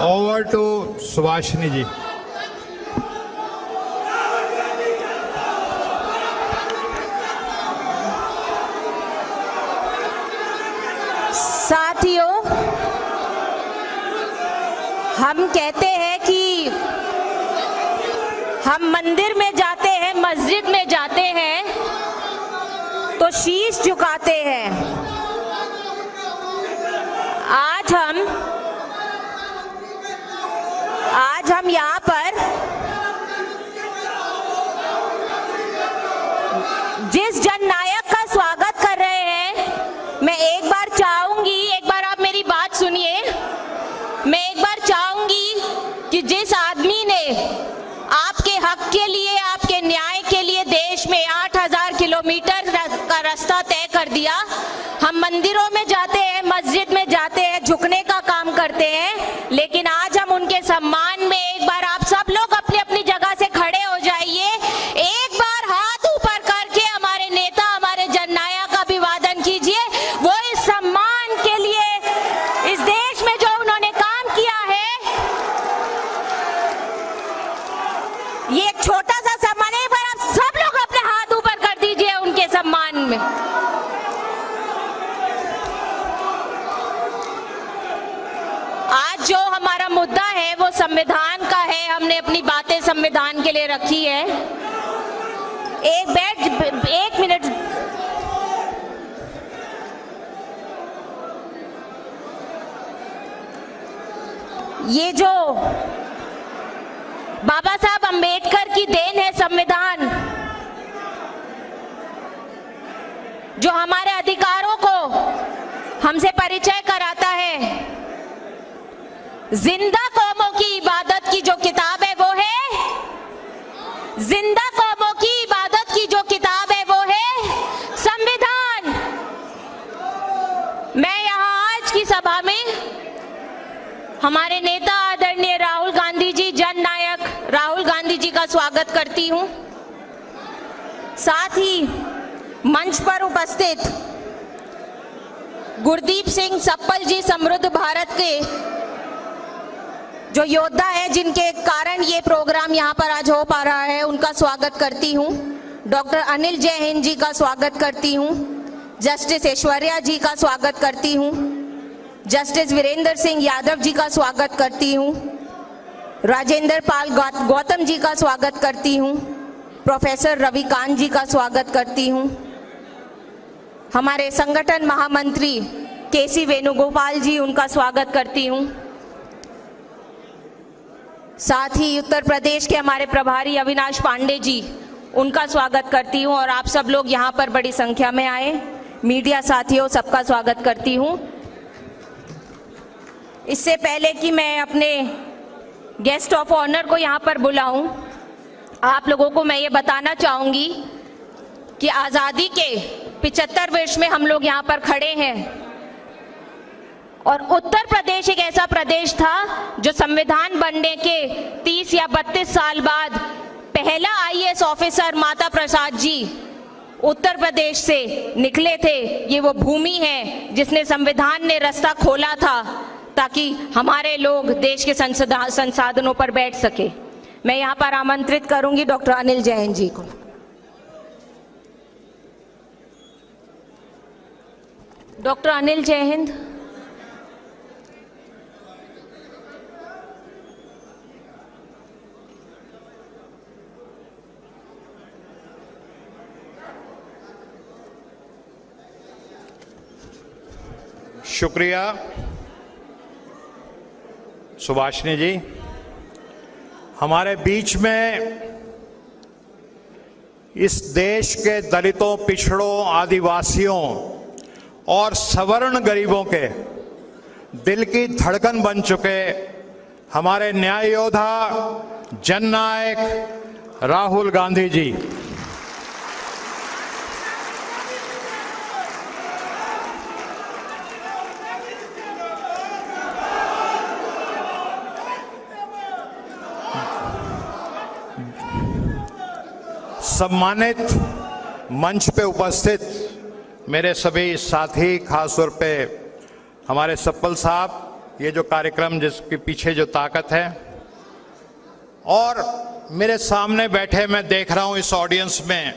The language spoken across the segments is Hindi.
ओवर टू सुभाषिनी जी। साथियों, हम कहते हैं कि हम मंदिर में जाते हैं, मस्जिद में जाते हैं तो शीश झुकाते हैं। आज हम यहाँ पर जिस जननायक का स्वागत कर रहे हैं, मैं एक बार चाहूंगी, एक बार आप मेरी बात सुनिए, मैं एक बार चाहूंगी कि जिस आदमी ने आपके हक के लिए, आपके न्याय के लिए देश में 8000 किलोमीटर का रास्ता तय कर दिया। हम मंदिरों में जाते हैं, मस्जिद में जाते हैं, झुकने का काम करते हैं, लेकिन आज हम उनके सम्मान में एक बार आप सब लोग अपनी अपनी जगह से खड़े हो जाइए, एक बार हाथ ऊपर करके हमारे नेता, हमारे जननायक का अभिवादन कीजिए। वो इस सम्मान के लिए, इस देश में जो उन्होंने काम किया है, ये एक छोटा सा सम्मान है, पर आप सब लोग अपने हाथ ऊपर कर दीजिए उनके सम्मान में। आज जो हमारा मुद्दा है वो संविधान का है। हमने अपनी बातें संविधान के लिए रखी है। एक मिनट, ये जो बाबा साहब अंबेडकर की देन है संविधान, जो हमारे अधिकारों को हमसे परिचय कराता है। जिंदा कौमों की इबादत की जो किताब है वो है, जिंदा कौमों की इबादत की जो किताब है वो है संविधान। मैं यहाँ आज की सभा में हमारे नेता आदरणीय राहुल गांधी जी, जननायक राहुल गांधी जी का स्वागत करती हूँ। साथ ही मंच पर उपस्थित गुरदीप सिंह सप्पल जी, समृद्ध भारत के जो योद्धा है, जिनके कारण ये प्रोग्राम यहाँ पर आज हो पा रहा है, उनका स्वागत करती हूँ। डॉक्टर अनिल जय हिंद जी का स्वागत करती हूँ। जस्टिस ऐश्वर्या जी का स्वागत करती हूँ। जस्टिस वीरेंद्र सिंह यादव जी का स्वागत करती हूँ। राजेंद्र पाल गौतम जी का स्वागत करती हूँ। प्रोफेसर रविकांत जी का स्वागत करती हूँ। हमारे संगठन महामंत्री केसी वेणुगोपाल जी, उनका स्वागत करती हूँ। साथ ही उत्तर प्रदेश के हमारे प्रभारी अविनाश पांडे जी, उनका स्वागत करती हूँ। और आप सब लोग यहाँ पर बड़ी संख्या में आए, मीडिया साथियों, सबका स्वागत करती हूँ। इससे पहले कि मैं अपने गेस्ट ऑफ ऑनर को यहाँ पर बुलाऊं, आप लोगों को मैं ये बताना चाहूँगी कि आज़ादी के 75 वर्ष में हम लोग यहाँ पर खड़े हैं, और उत्तर प्रदेश एक ऐसा प्रदेश था जो संविधान बनने के 30 या 32 साल बाद पहला आईएएस ऑफिसर माता प्रसाद जी उत्तर प्रदेश से निकले थे। ये वो भूमि है जिसने, संविधान ने रास्ता खोला था ताकि हमारे लोग देश के संसाधनों पर बैठ सके। मैं यहाँ पर आमंत्रित करूंगी डॉक्टर अनिल जैन जी को। डॉक्टर अनिल जय हिंद। शुक्रिया सुभाषिनी जी। हमारे बीच में इस देश के दलितों, पिछड़ों, आदिवासियों और सवर्ण गरीबों के दिल की धड़कन बन चुके हमारे न्याय योद्धा, जननायक राहुल गांधी जी। सम्मानित मंच पे उपस्थित मेरे सभी साथी, खासतौर पे हमारे सप्पल साहब, ये जो कार्यक्रम जिसके पीछे जो ताकत है। और मेरे सामने बैठे मैं देख रहा हूं इस ऑडियंस में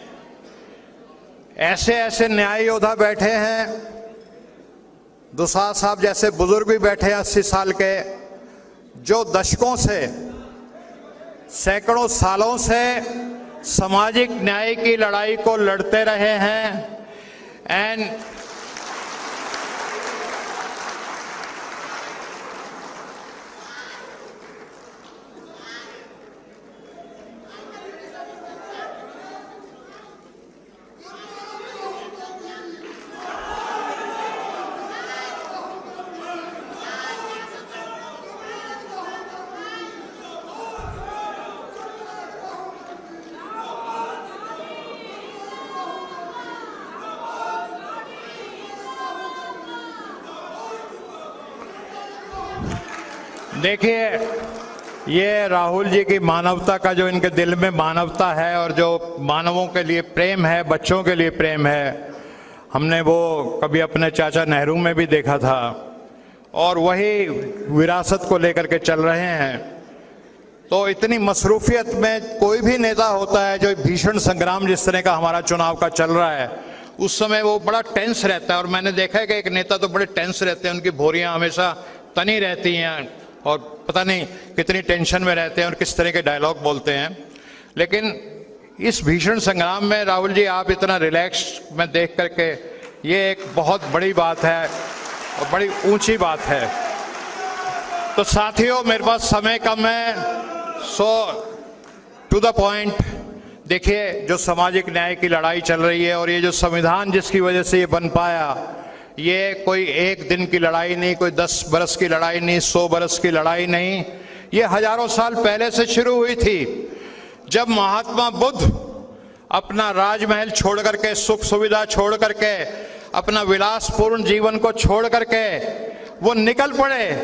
ऐसे ऐसे न्याय योद्धा बैठे हैं, दुसाध साहब जैसे बुजुर्ग भी बैठे हैं 80 साल के, जो दशकों से, सैकड़ों सालों से सामाजिक न्याय की लड़ाई को लड़ते रहे हैं। एंड देखिए, ये राहुल जी की मानवता का, जो इनके दिल में मानवता है और जो मानवों के लिए प्रेम है, बच्चों के लिए प्रेम है, हमने वो कभी अपने चाचा नेहरू में भी देखा था और वही विरासत को लेकर के चल रहे हैं। तो इतनी मसरूफियत में कोई भी नेता होता है, जो भीषण संग्राम जिस तरह का हमारा चुनाव का चल रहा है, उस समय वो बड़ा टेंस रहता है। और मैंने देखा है कि एक नेता तो बड़े टेंस रहते हैं, उनकी भौरियां हमेशा तनी रहती हैं और पता नहीं कितनी टेंशन में रहते हैं और किस तरह के डायलॉग बोलते हैं। लेकिन इस भीषण संग्राम में राहुल जी आप इतना रिलैक्स में देख करके, ये एक बहुत बड़ी बात है और बड़ी ऊंची बात है। तो साथियों, मेरे पास समय कम है, सो टू द पॉइंट। देखिए, जो सामाजिक न्याय की लड़ाई चल रही है और ये जो संविधान जिसकी वजह से ये बन पाया, ये कोई एक दिन की लड़ाई नहीं, कोई 10 बरस की लड़ाई नहीं, 100 बरस की लड़ाई नहीं, ये हजारों साल पहले से शुरू हुई थी। जब महात्मा बुद्ध अपना राजमहल छोड़ करके, सुख सुविधा छोड़ करके, अपना विलासपूर्ण जीवन को छोड़ करके वो निकल पड़े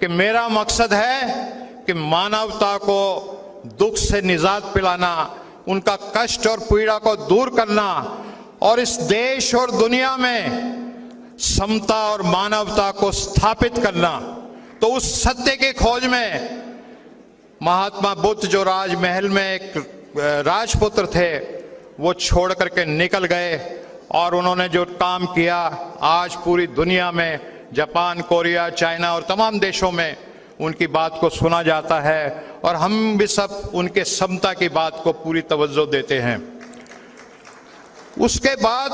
कि मेरा मकसद है कि मानवता को दुख से निजात पिलाना, उनका कष्ट और पीड़ा को दूर करना और इस देश और दुनिया में समता और मानवता को स्थापित करना। तो उस सत्य की खोज में महात्मा बुद्ध, जो राजमहल में एक राजपुत्र थे, वो छोड़ करके निकल गए और उन्होंने जो काम किया, आज पूरी दुनिया में, जापान, कोरिया, चाइना और तमाम देशों में उनकी बात को सुना जाता है और हम भी सब उनके समता की बात को पूरी तवज्जो देते हैं। उसके बाद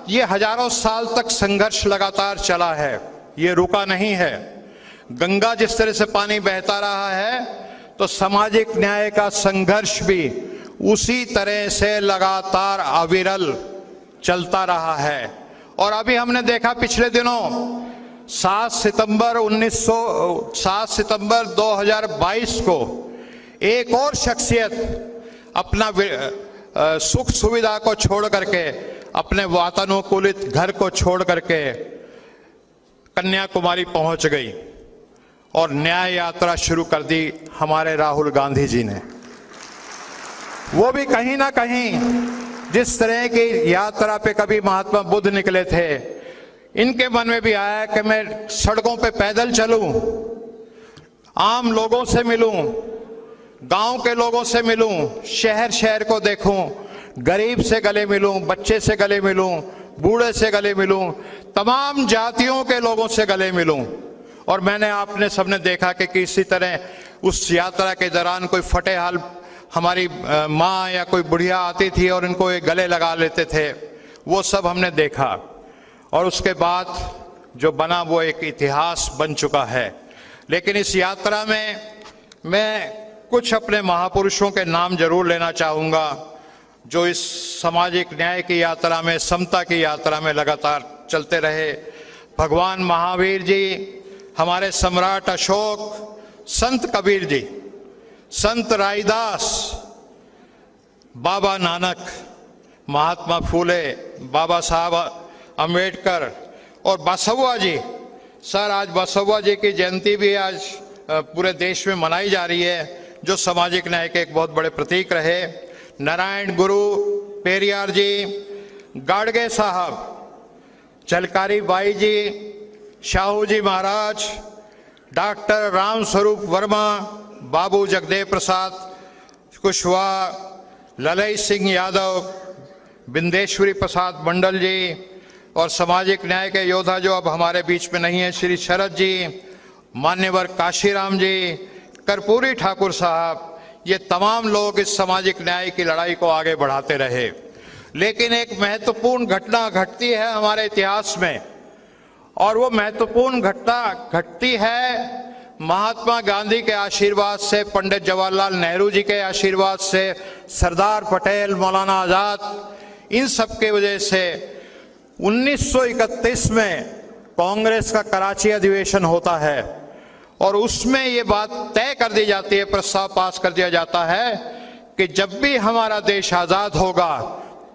ये हजारों साल तक संघर्ष लगातार चला है, ये रुका नहीं है। गंगा जिस तरह से पानी बहता रहा है, तो सामाजिक न्याय का संघर्ष भी उसी तरह से लगातार अविरल चलता रहा है। और अभी हमने देखा पिछले दिनों 7 सितंबर 2022 को एक और शख्सियत अपना सुख सुविधा को छोड़ करके, अपने वातानुकूलित घर को छोड़ करके कन्याकुमारी पहुंच गई और न्याय यात्रा शुरू कर दी हमारे राहुल गांधी जी ने। वो भी कहीं ना कहीं जिस तरह की यात्रा पे कभी महात्मा बुद्ध निकले थे, इनके मन में भी आया कि मैं सड़कों पे पैदल चलूं, आम लोगों से मिलूं, गांव के लोगों से मिलूं, शहर शहर को देखूं, गरीब से गले मिलूं, बच्चे से गले मिलूं, बूढ़े से गले मिलूं, तमाम जातियों के लोगों से गले मिलूं। और मैंने आपने सबने देखा कि किसी तरह उस यात्रा के दौरान कोई फटेहाल हमारी माँ या कोई बुढ़िया आती थी और इनको एक गले लगा लेते थे, वो सब हमने देखा। और उसके बाद जो बना वो एक इतिहास बन चुका है। लेकिन इस यात्रा में मैं कुछ अपने महापुरुषों के नाम जरूर लेना चाहूँगा, जो इस सामाजिक न्याय की यात्रा में, समता की यात्रा में लगातार चलते रहे। भगवान महावीर जी, हमारे सम्राट अशोक, संत कबीर जी, संत रायदास, बाबा नानक, महात्मा फूले, बाबा साहब अम्बेडकर और बसवा जी। सर, आज बसवा जी की जयंती भी आज पूरे देश में मनाई जा रही है, जो सामाजिक न्याय के एक बहुत बड़े प्रतीक रहे। नारायण गुरु, पेरियार जी, गाडगे साहब, झलकारी बाई जी, शाहू जी महाराज, डॉक्टर राम स्वरूप वर्मा, बाबू जगदेव प्रसाद कुशवाहा, ललय सिंह यादव, बिंदेश्वरी प्रसाद मंडल जी और सामाजिक न्याय के योद्धा जो अब हमारे बीच में नहीं है, श्री शरद जी, मान्यवर काशीराम जी, कर्पूरी ठाकुर साहब, ये तमाम लोग इस सामाजिक न्याय की लड़ाई को आगे बढ़ाते रहे। लेकिन एक महत्वपूर्ण घटना घटती है हमारे इतिहास में, और वो महत्वपूर्ण घटना घटती है महात्मा गांधी के आशीर्वाद से, पंडित जवाहरलाल नेहरू जी के आशीर्वाद से, सरदार पटेल, मौलाना आजाद, इन सब के वजह से 1931 में कांग्रेस का कराची अधिवेशन होता है और उसमें ये बात तय कर दी जाती है, प्रस्ताव पास कर दिया जाता है कि जब भी हमारा देश आजाद होगा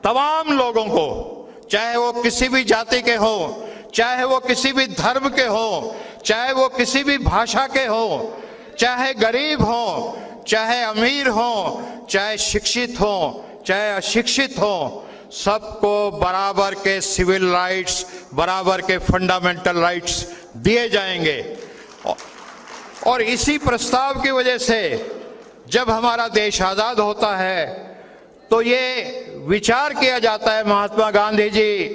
तमाम लोगों को, चाहे वो किसी भी जाति के हो, चाहे वो किसी भी धर्म के हो, चाहे वो किसी भी भाषा के हो, चाहे गरीब हो, चाहे अमीर हो, चाहे शिक्षित हो, चाहे अशिक्षित हो, सबको बराबर के सिविल राइट्स, बराबर के फंडामेंटल राइट्स दिए जाएंगे। और इसी प्रस्ताव की वजह से जब हमारा देश आजाद होता है तो ये विचार किया जाता है, महात्मा गांधी जी,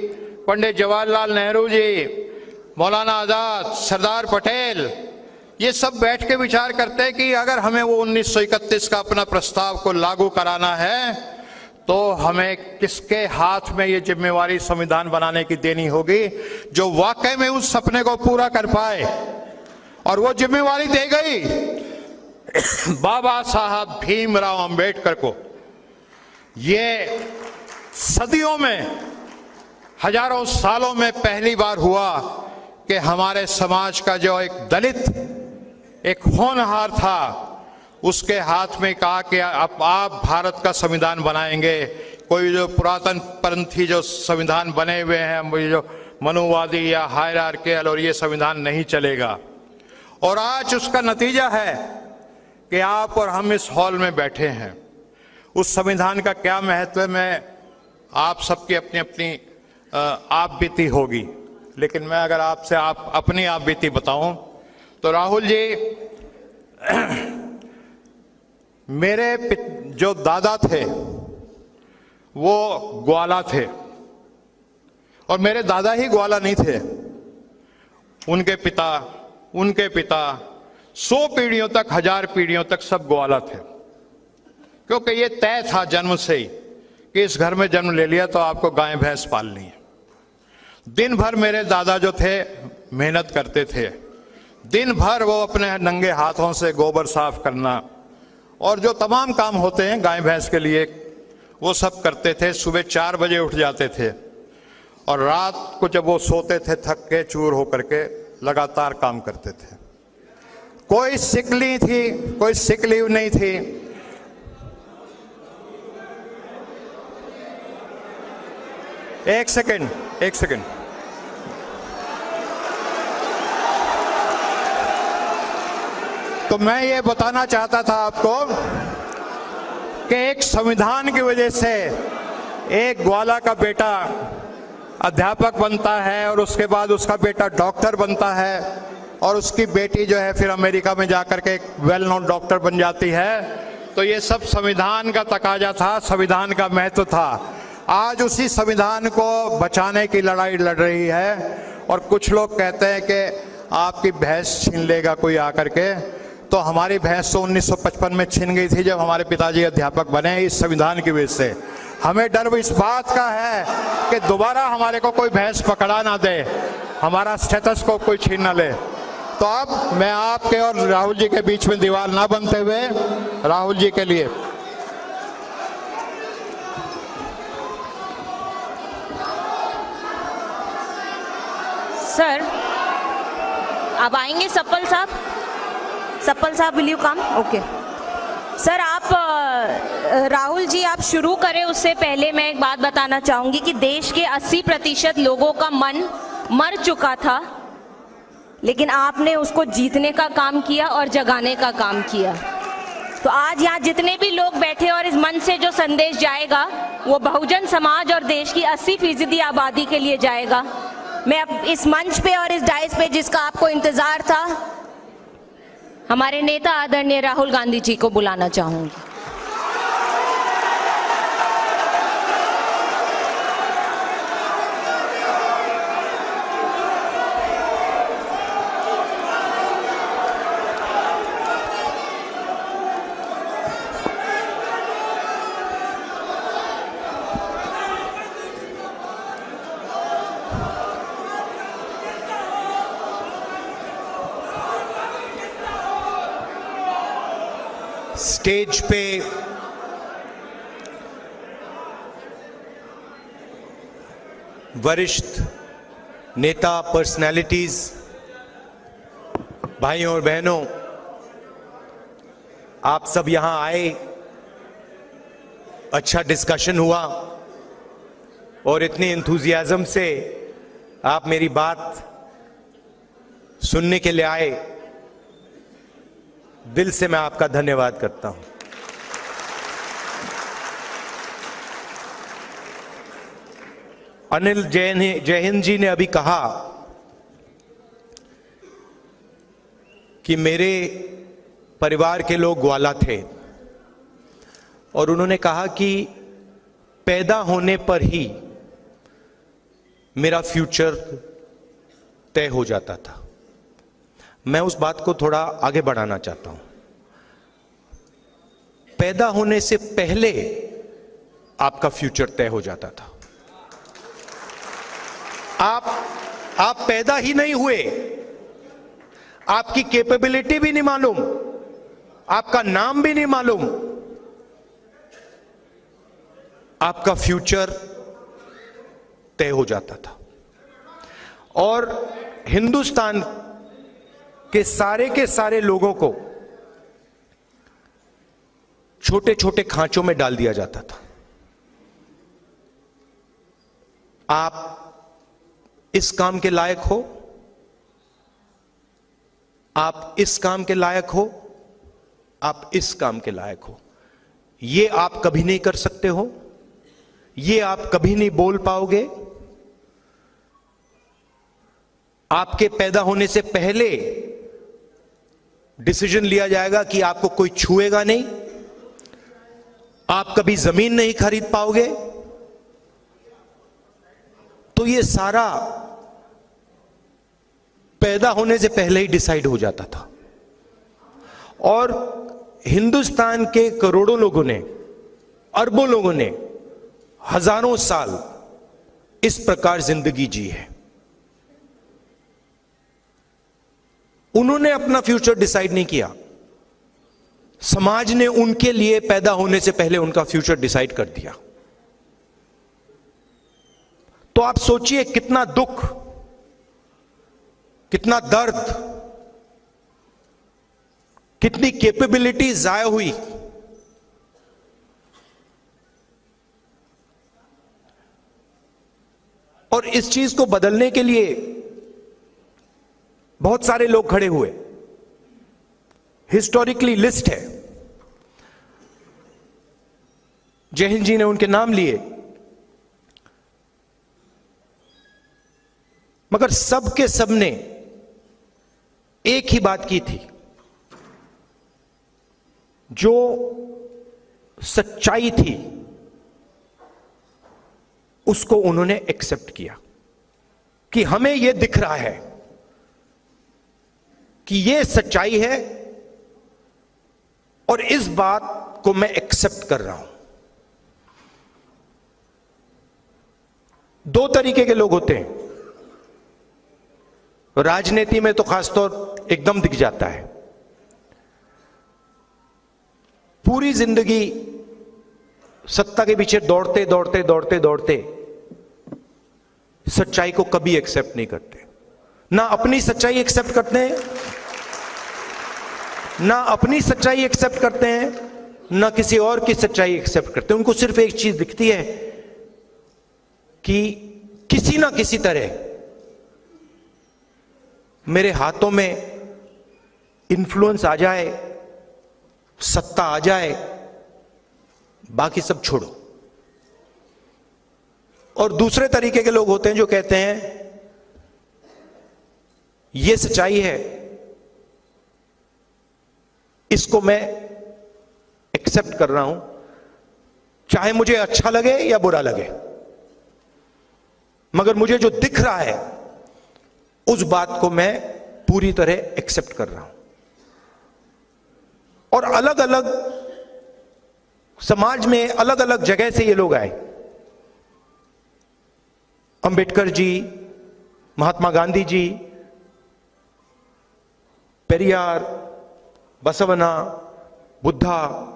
पंडित जवाहरलाल नेहरू जी, मौलाना आजाद, सरदार पटेल, ये सब बैठ के विचार करते हैं कि अगर हमें वो 1931 का अपना प्रस्ताव को लागू कराना है तो हमें किसके हाथ में ये जिम्मेवारी संविधान बनाने की देनी होगी जो वाकई में उस सपने को पूरा कर पाए। और वो जिम्मेवारी दे गई बाबा साहब भीमराव अंबेडकर को। ये सदियों में, हजारों सालों में पहली बार हुआ कि हमारे समाज का जो एक दलित, एक होनहार था, उसके हाथ में कहा कि आप भारत का संविधान बनाएंगे। कोई जो पुरातन पंथी जो संविधान बने हुए हैं, जो मनुवादी या हायरार्कियल, और ये संविधान नहीं चलेगा। और आज उसका नतीजा है कि आप और हम इस हॉल में बैठे हैं। उस संविधान का क्या महत्व है, मैं आप सबकी अपनी अपनी आप बीती होगी, लेकिन मैं अगर आपसे अपनी आप बीती बताऊं तो राहुल जी, मेरे जो दादा थे वो ग्वाला थे, और मेरे दादा ही ग्वाला नहीं थे, उनके पिता 100 पीढ़ियों तक, 1000 पीढ़ियों तक सब ग्वाला थे। क्योंकि ये तय था जन्म से ही कि इस घर में जन्म ले लिया तो आपको गाय भैंस पालनी है। दिन भर मेरे दादा जो थे मेहनत करते थे, दिन भर वो अपने नंगे हाथों से गोबर साफ करना और जो तमाम काम होते हैं गाय भैंस के लिए वो सब करते थे। सुबह 4 बजे उठ जाते थे और रात को जब वो सोते थे थक के चूर होकर के लगातार काम करते थे। कोई सिक लीव थी, कोई सिक लीव नहीं थी। एक सेकंड तो मैं ये बताना चाहता था आपको कि एक संविधान की वजह से एक ग्वाला का बेटा अध्यापक बनता है और उसके बाद उसका बेटा डॉक्टर बनता है और उसकी बेटी जो है फिर अमेरिका में जाकर के एक वेल नोन डॉक्टर बन जाती है। तो ये सब संविधान का तकाजा था, संविधान का महत्व था। आज उसी संविधान को बचाने की लड़ाई लड़ रही है और कुछ लोग कहते हैं कि आपकी भैंस छीन लेगा कोई आकर के। तो हमारी भैंस तो 1955 में छिन गई थी जब हमारे पिताजी अध्यापक बने इस संविधान की वजह से। हमें डर इस बात का है कि दोबारा हमारे को कोई भैंस पकड़ा ना दे, हमारा स्टेथोस्कोप कोई छीन ना ले। तो अब मैं आपके और राहुल जी के बीच में दीवार ना बनते हुए राहुल जी के लिए सर अब आएंगे। सप्पल साहब will you come? Okay sir, आप राहुल जी आप शुरू करें उससे पहले मैं एक बात बताना चाहूंगी कि देश के 80% लोगों का मन मर चुका था, लेकिन आपने उसको जीतने का काम किया और जगाने का काम किया। तो आज यहाँ जितने भी लोग बैठे और इस मन से जो संदेश जाएगा वो बहुजन समाज और देश की 80% आबादी के लिए जाएगा। मैं अब इस मंच पे और इस डाइस पे जिसका आपको इंतजार था हमारे नेता आदरणीय राहुल गांधी जी को बुलाना चाहूंगी। स्टेज पे वरिष्ठ नेता, पर्सनैलिटीज, भाइयों और बहनों, आप सब यहां आए, अच्छा डिस्कशन हुआ और इतनी एंथुजियाज्म से आप मेरी बात सुनने के लिए आए। दिल से मैं आपका धन्यवाद करता हूं। अनिल जैन जी ने अभी कहा कि मेरे परिवार के लोग ग्वाला थे और उन्होंने कहा कि पैदा होने पर ही मेरा फ्यूचर तय हो जाता था। मैं उस बात को थोड़ा आगे बढ़ाना चाहता हूं। पैदा होने से पहले आपका फ्यूचर तय हो जाता था। आप पैदा ही नहीं हुए, आपकी कैपेबिलिटी भी नहीं मालूम, आपका नाम भी नहीं मालूम, आपका फ्यूचर तय हो जाता था। और हिंदुस्तान के सारे लोगों को छोटे छोटे खांचों में डाल दिया जाता था। आप इस काम के लायक हो, आप इस काम के लायक हो, आप इस काम के लायक हो, ये आप कभी नहीं कर सकते हो, ये आप कभी नहीं बोल पाओगे। आपके पैदा होने से पहले डिसीजन लिया जाएगा कि आपको कोई छुएगा नहीं, आप कभी जमीन नहीं खरीद पाओगे। तो ये सारा पैदा होने से पहले ही डिसाइड हो जाता था। और हिंदुस्तान के करोड़ों लोगों ने, अरबों लोगों ने हजारों साल इस प्रकार जिंदगी जी है। उन्होंने अपना फ्यूचर डिसाइड नहीं किया, समाज ने उनके लिए पैदा होने से पहले उनका फ्यूचर डिसाइड कर दिया। तो आप सोचिए कितना दुख, कितना दर्द, कितनी कैपेबिलिटी जाया हुई। और इस चीज को बदलने के लिए बहुत सारे लोग खड़े हुए। हिस्टोरिकली लिस्ट है, जय हिंद जी ने उनके नाम लिए, मगर सब के सब ने एक ही बात की थी, जो सच्चाई थी उसको उन्होंने एक्सेप्ट किया कि हमें यह दिख रहा है कि यह सच्चाई है और इस बात को मैं एक्सेप्ट कर रहा हूं। दो तरीके के लोग होते हैं, राजनीति में तो खासतौर एकदम दिख जाता है। पूरी जिंदगी सत्ता के पीछे दौड़ते दौड़ते दौड़ते दौड़ते सच्चाई को कभी एक्सेप्ट नहीं करते। ना अपनी सच्चाई एक्सेप्ट करते हैं, ना अपनी सच्चाई एक्सेप्ट करते हैं, ना किसी और की सच्चाई एक्सेप्ट करते हैं। उनको सिर्फ एक चीज दिखती है कि किसी ना किसी तरह मेरे हाथों में इन्फ्लुएंस आ जाए, सत्ता आ जाए, बाकी सब छोड़ो। और दूसरे तरीके के लोग होते हैं जो कहते हैं यह सच्चाई है इसको मैं एक्सेप्ट कर रहा हूं, चाहे मुझे अच्छा लगे या बुरा लगे, मगर मुझे जो दिख रहा है उस बात को मैं पूरी तरह एक्सेप्ट कर रहा हूं। और अलग अलग समाज में अलग अलग जगह से ये लोग आए। अंबेडकर जी, महात्मा गांधी जी, पेरियार, बसवना, बुद्धा,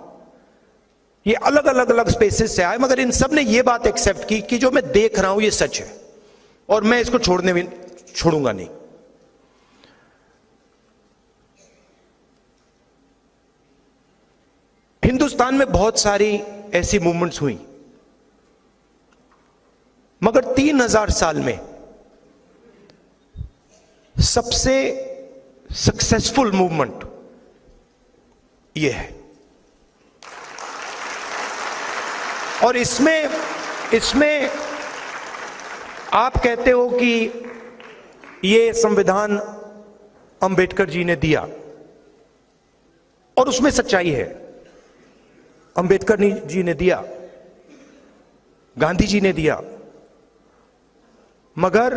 ये अलग अलग स्पेसेस से आए, मगर इन सब ने ये बात एक्सेप्ट की कि जो मैं देख रहा हूं ये सच है और मैं इसको छोड़ूंगा नहीं। हिंदुस्तान में बहुत सारी ऐसी मूवमेंट्स हुई, मगर 3000 साल में सबसे सक्सेसफुल मूवमेंट यह है। और इसमें आप कहते हो कि यह संविधान अंबेडकर जी ने दिया, और उसमें सच्चाई है। अंबेडकर जी ने दिया, गांधी जी ने दिया, मगर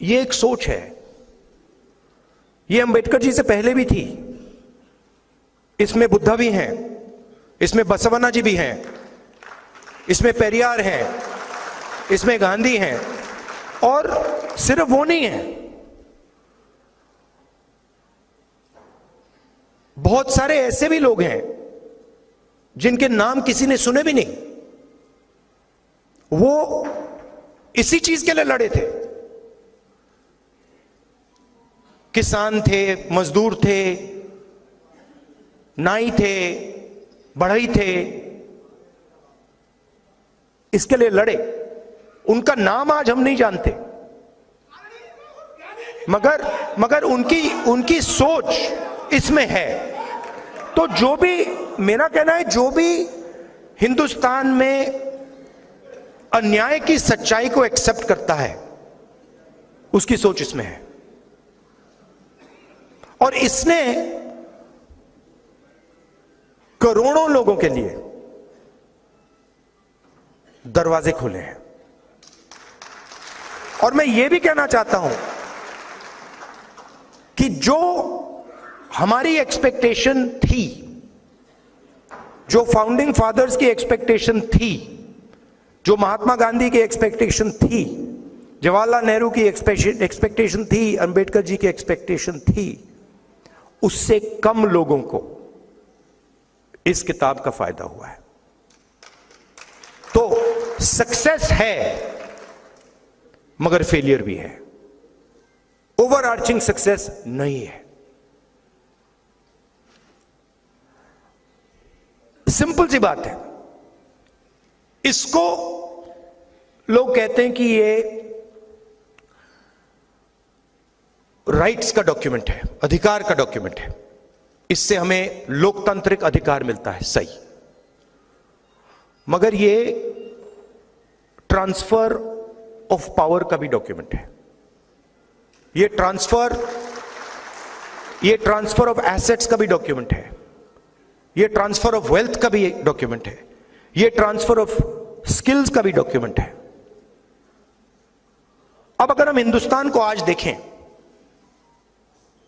यह एक सोच है। यह अंबेडकर जी से पहले भी थी। इसमें बुद्धा भी हैं, इसमें बसवन्ना जी भी हैं, इसमें पेरियार हैं, इसमें गांधी हैं, और सिर्फ वो नहीं है, बहुत सारे ऐसे भी लोग हैं जिनके नाम किसी ने सुने भी नहीं। वो इसी चीज के लिए लड़े थे। किसान थे, मजदूर थे, नाई थे, बढ़ई थे, इसके लिए लड़े। उनका नाम आज हम नहीं जानते, मगर उनकी सोच इसमें है। तो जो भी, मेरा कहना है, जो भी हिंदुस्तान में अन्याय की सच्चाई को एक्सेप्ट करता है, उसकी सोच इसमें है। और इसने करोड़ों लोगों के लिए दरवाजे खोले हैं। और मैं यह भी कहना चाहता हूं कि जो हमारी एक्सपेक्टेशन थी, जो फाउंडिंग फादर्स की एक्सपेक्टेशन थी, जो महात्मा गांधी की एक्सपेक्टेशन थी, जवाहरलाल नेहरू की एक्सपेक्टेशन थी, अंबेडकर जी की एक्सपेक्टेशन थी, उससे कम लोगों को इस किताब का फायदा हुआ है। तो सक्सेस है, मगर फेलियर भी है। ओवरआर्चिंग सक्सेस नहीं है। सिंपल सी बात है। इसको लोग कहते हैं कि ये राइट्स का डॉक्यूमेंट है, अधिकार का डॉक्यूमेंट है, इससे हमें लोकतांत्रिक अधिकार मिलता है, सही। मगर ये ट्रांसफर ऑफ पावर का भी डॉक्यूमेंट है। ये ट्रांसफर ऑफ एसेट्स का भी डॉक्यूमेंट है। ये ट्रांसफर ऑफ वेल्थ का भी एक डॉक्यूमेंट है। ये ट्रांसफर ऑफ स्किल्स का भी डॉक्यूमेंट है। अब अगर हम हिंदुस्तान को आज देखें,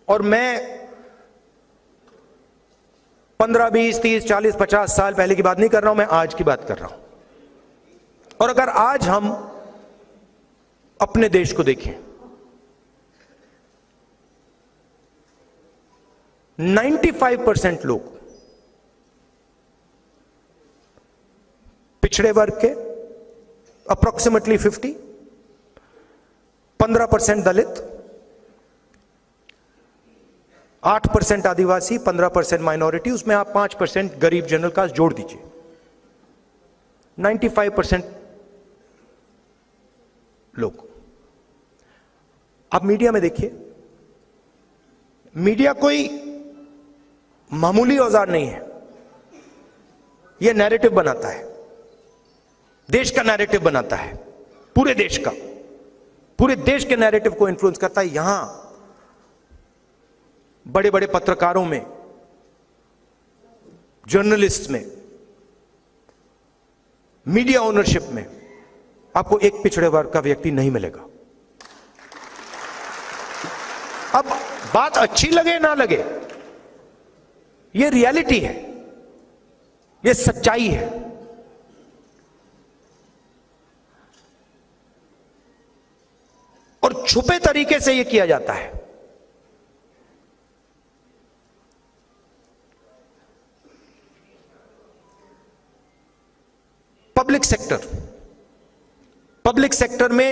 और मैं 15, 20, 30, 40, 50 साल पहले की बात नहीं कर रहा हूं, मैं आज की बात कर रहा हूं। और अगर आज हम अपने देश को देखें, 95% लोग पिछड़े वर्ग के, अप्रोक्सीमेटली 50, 15% दलित, 8% आदिवासी, 15% माइनॉरिटी, उसमें आप 5% गरीब जनरल कास्ट जोड़ दीजिए, 95% लोग। आप मीडिया में देखिए, मीडिया कोई मामूली औजार नहीं है। यह नैरेटिव बनाता है, देश का नैरेटिव बनाता है, पूरे देश का, पूरे देश के नैरेटिव को इन्फ्लुएंस करता है। यहां बड़े बड़े पत्रकारों में, जर्नलिस्ट में, मीडिया ओनरशिप में आपको एक पिछड़े वर्ग का व्यक्ति नहीं मिलेगा। अब बात अच्छी लगे ना लगे, यह रियलिटी है, यह सच्चाई है। और छुपे तरीके से यह किया जाता है। पब्लिक सेक्टर में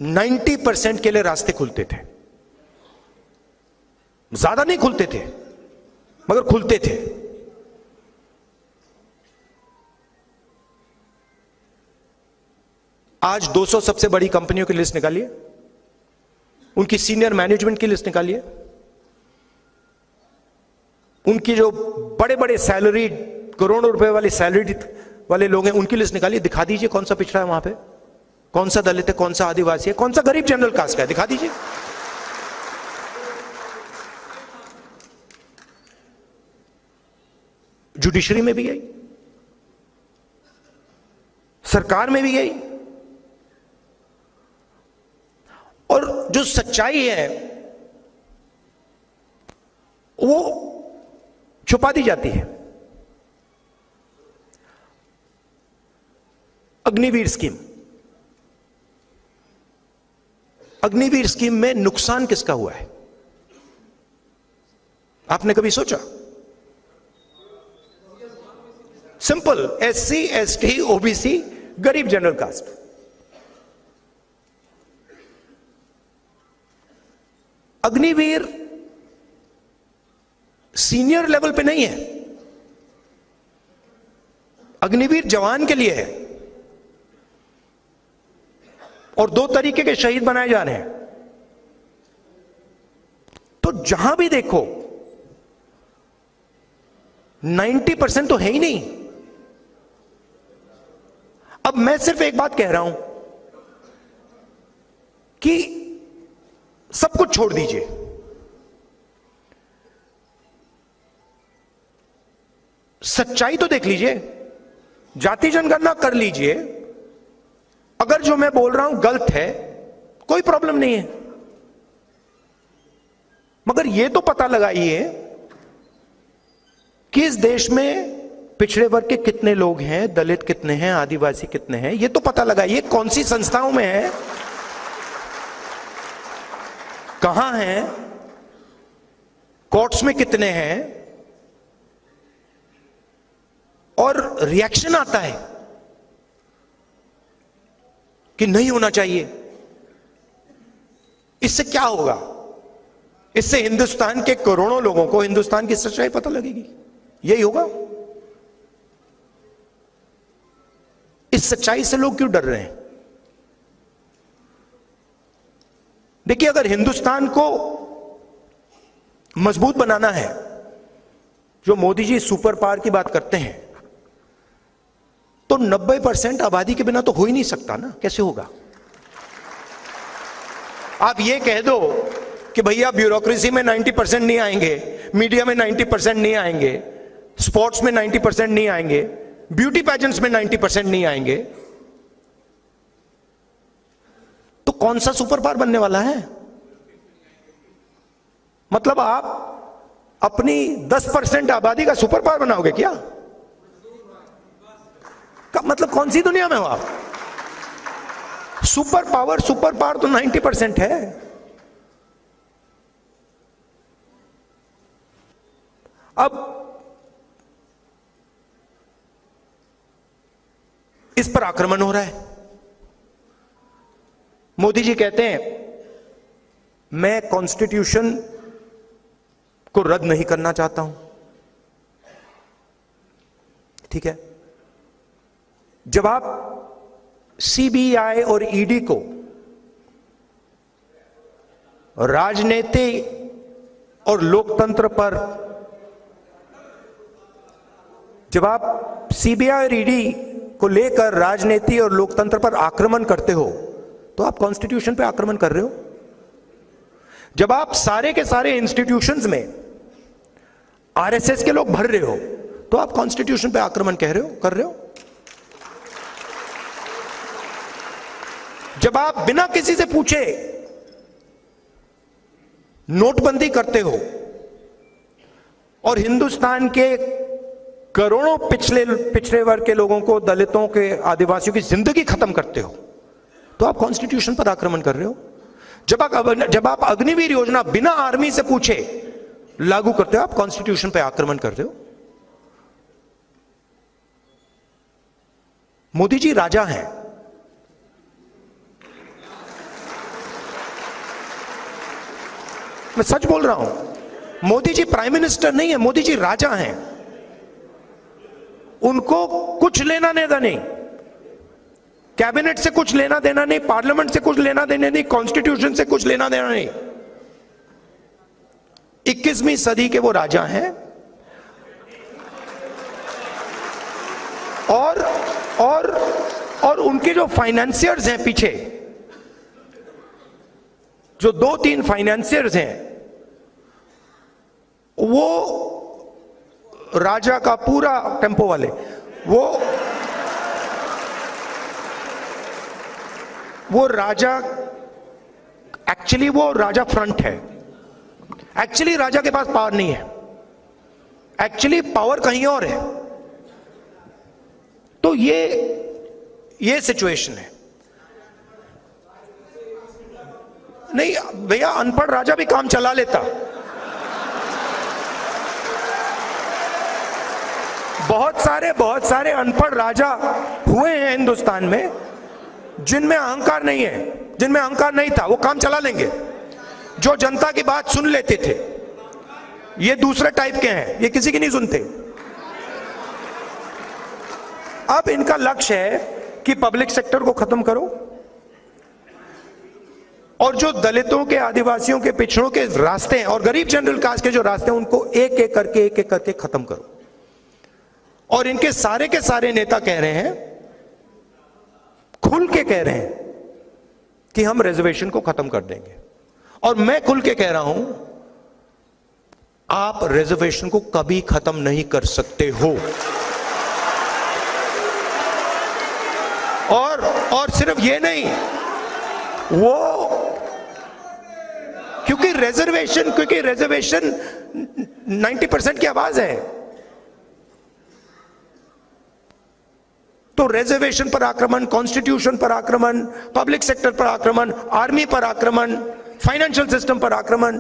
90% के लिए रास्ते खुलते थे, ज्यादा नहीं खुलते थे मगर खुलते थे। आज 200 सबसे बड़ी कंपनियों की लिस्ट निकालिए, उनकी सीनियर मैनेजमेंट की लिस्ट निकालिए, उनकी जो बड़े बड़े सैलरी, करोड़ों रुपए वाली सैलरी वाले लोग हैं, उनकी लिस्ट निकालिए। दिखा दीजिए कौन सा पिछड़ा है वहां पे, कौन सा दलित है, कौन सा आदिवासी है, कौन सा गरीब जनरल कास्ट का है, दिखा दीजिए। जुडिशरी में भी यही, सरकार में भी यही। और जो सच्चाई है वो छुपा दी जाती है। अग्निवीर स्कीम में नुकसान किसका हुआ है, आपने कभी सोचा? सिंपल, SC, ST, OBC, गरीब general caste. Agniveer senior level पे नहीं है, अग्निवीर जवान के लिए है। और 2 तरीके के शहीद बनाए जा रहे हैं। तो जहां भी देखो 90% तो है ही नहीं। अब मैं सिर्फ एक बात कह रहा हूं कि सब कुछ छोड़ दीजिए, सच्चाई तो देख लीजिए, जाति जनगणना कर लीजिए। अगर जो मैं बोल रहा हूं गलत है, कोई प्रॉब्लम नहीं है, मगर यह तो पता लगाइए कि इस देश में पिछड़े वर्ग के कितने लोग हैं, दलित कितने हैं, आदिवासी कितने हैं, यह तो पता लगाइए। कौन सी संस्थाओं में है, कहां हैं, कोर्ट्स में कितने हैं। और रिएक्शन आता है कि नहीं होना चाहिए। इससे क्या होगा? इससे हिंदुस्तान के करोड़ों लोगों को हिंदुस्तान की सच्चाई पता लगेगी। यही होगा। इस सच्चाई से लोग क्यों डर रहे हैं? देखिए, अगर हिंदुस्तान को मजबूत बनाना है, जो मोदी जी सुपर पावर की बात करते हैं, तो 90% आबादी के बिना तो हो ही नहीं सकता ना। कैसे होगा? आप ये कह दो कि भैया ब्यूरोक्रेसी में 90% नहीं आएंगे, मीडिया में 90% नहीं आएंगे, स्पोर्ट्स में 90% नहीं आएंगे, ब्यूटी पैजेंट्स में 90% नहीं आएंगे, तो कौन सा सुपर पावर बनने वाला है? मतलब आप अपनी 10% आबादी का सुपर पावर बनाओगे क्या? मतलब कौन सी दुनिया में हो आप? सुपर पावर तो 90% है। अब इस पर आक्रमण हो रहा है। मोदी जी कहते हैं मैं कॉन्स्टिट्यूशन को रद्द नहीं करना चाहता हूं। ठीक है, जब आप CBI और ED को राजनीति और लोकतंत्र पर, जब आप CBI और ED को लेकर राजनीति और लोकतंत्र पर आक्रमण करते हो, तो आप कॉन्स्टिट्यूशन पे आक्रमण कर रहे हो। जब आप सारे के सारे इंस्टीट्यूशंस में आरएसएस के लोग भर रहे हो, तो आप कॉन्स्टिट्यूशन पे आक्रमण कर रहे हो। जब आप बिना किसी से पूछे नोटबंदी करते हो और हिंदुस्तान के करोड़ों पिछड़े वर्ग के लोगों को, दलितों के, आदिवासियों की जिंदगी खत्म करते हो, तो आप कॉन्स्टिट्यूशन पर आक्रमण कर रहे हो। जब आप अग्निवीर योजना बिना आर्मी से पूछे लागू करते हो, आप कॉन्स्टिट्यूशन पर आक्रमण कर रहे हो। मोदी जी राजा हैं, मैं सच बोल रहा हूं। मोदी जी प्राइम मिनिस्टर नहीं है, मोदी जी राजा हैं। उनको कुछ लेना देना नहीं, कैबिनेट से कुछ लेना देना नहीं, पार्लियामेंट से कुछ लेना देना नहीं, कॉन्स्टिट्यूशन से कुछ लेना देना नहीं। 21वीं सदी के वो राजा हैं। और उनके जो फाइनेंसियर्स हैं पीछे, जो 2-3 फाइनेंसियर्स हैं, वो राजा का पूरा टेम्पो वाले, वो राजा, एक्चुअली वो राजा फ्रंट है। एक्चुअली राजा के पास पावर नहीं है, एक्चुअली पावर कहीं और है। तो ये सिचुएशन है। नहीं भैया, अनपढ़ राजा भी काम चला लेता। बहुत सारे अनपढ़ राजा हुए हैं हिंदुस्तान में, जिनमें अहंकार नहीं है, जिनमें अहंकार नहीं था, वो काम चला लेंगे। जो जनता की बात सुन लेते थे, ये दूसरे टाइप के हैं, ये किसी की नहीं सुनते। अब इनका लक्ष्य है कि पब्लिक सेक्टर को खत्म करो और जो दलितों के, आदिवासियों के, पिछड़ों के रास्ते हैं और गरीब जनरल कास्ट के जो रास्ते हैं, उनको एक एक करके खत्म करो। और इनके सारे के सारे नेता कह रहे हैं, खुल के कह रहे हैं कि हम रिजर्वेशन को खत्म कर देंगे। और मैं खुल के कह रहा हूं, आप रिजर्वेशन को कभी खत्म नहीं कर सकते हो। और सिर्फ ये नहीं, वो क्योंकि रिजर्वेशन 90% की आवाज है, तो रिजर्वेशन पर आक्रमण, कॉन्स्टिट्यूशन पर आक्रमण, पब्लिक सेक्टर पर आक्रमण, आर्मी पर आक्रमण, फाइनेंशियल सिस्टम पर आक्रमण।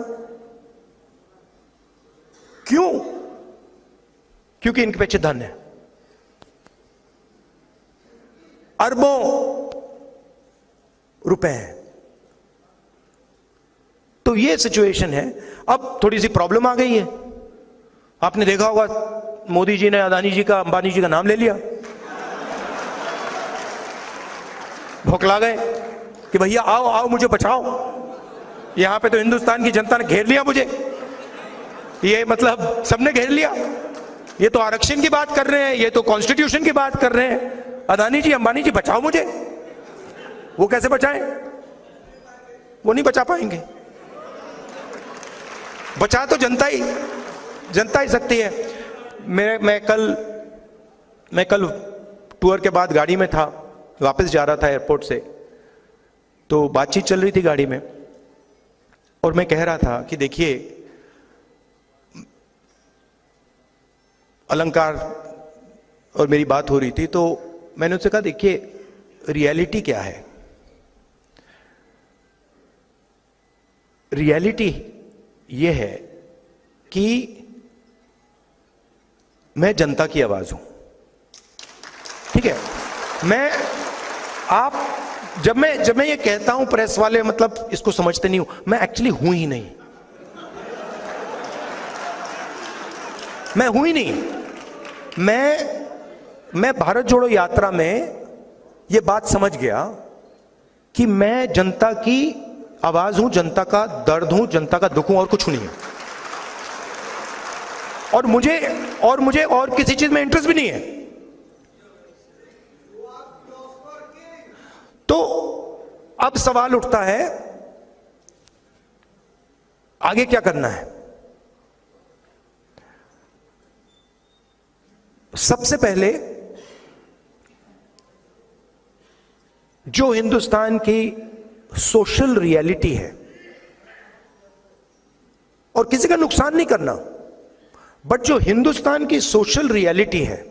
क्यों? क्योंकि इनके पीछे धन है, अरबों रुपए हैं। तो ये सिचुएशन है। अब थोड़ी सी प्रॉब्लम आ गई है। आपने देखा होगा, मोदी जी ने अदानी जी का, अंबानी जी का नाम ले लिया, भौखला गए कि भैया आओ आओ मुझे बचाओ। यहां पे तो हिंदुस्तान की जनता ने घेर लिया मुझे, ये मतलब सबने घेर लिया। ये तो आरक्षण की बात कर रहे हैं, ये तो कॉन्स्टिट्यूशन की बात कर रहे हैं। अदानी जी, अंबानी जी बचाओ मुझे। वो कैसे बचाएं? वो नहीं बचा पाएंगे। बचा तो जनता ही सकती है। मैं कल टूर के बाद गाड़ी में था, वापस जा रहा था एयरपोर्ट से, तो बातचीत चल रही थी गाड़ी में और मैं कह रहा था कि देखिए, अलंकार और मेरी बात हो रही थी, तो मैंने उससे कहा देखिए रियलिटी क्या है। रियलिटी ये है कि मैं जनता की आवाज हूं, ठीक है। जब मैं ये कहता हूं, प्रेस वाले मतलब इसको समझते नहीं हूं, मैं एक्चुअली हूं ही नहीं, मैं हूं ही नहीं। मैं भारत जोड़ो यात्रा में ये बात समझ गया कि मैं जनता की आवाज हूं, जनता का दर्द हूं, जनता का दुख हूं, और कुछ नहीं है। और मुझे और किसी चीज में इंटरेस्ट भी नहीं है। तो अब सवाल उठता है आगे क्या करना है? सबसे पहले जो हिंदुस्तान की सोशल रियलिटी है, और किसी का नुकसान नहीं करना, बट जो हिंदुस्तान की सोशल रियलिटी है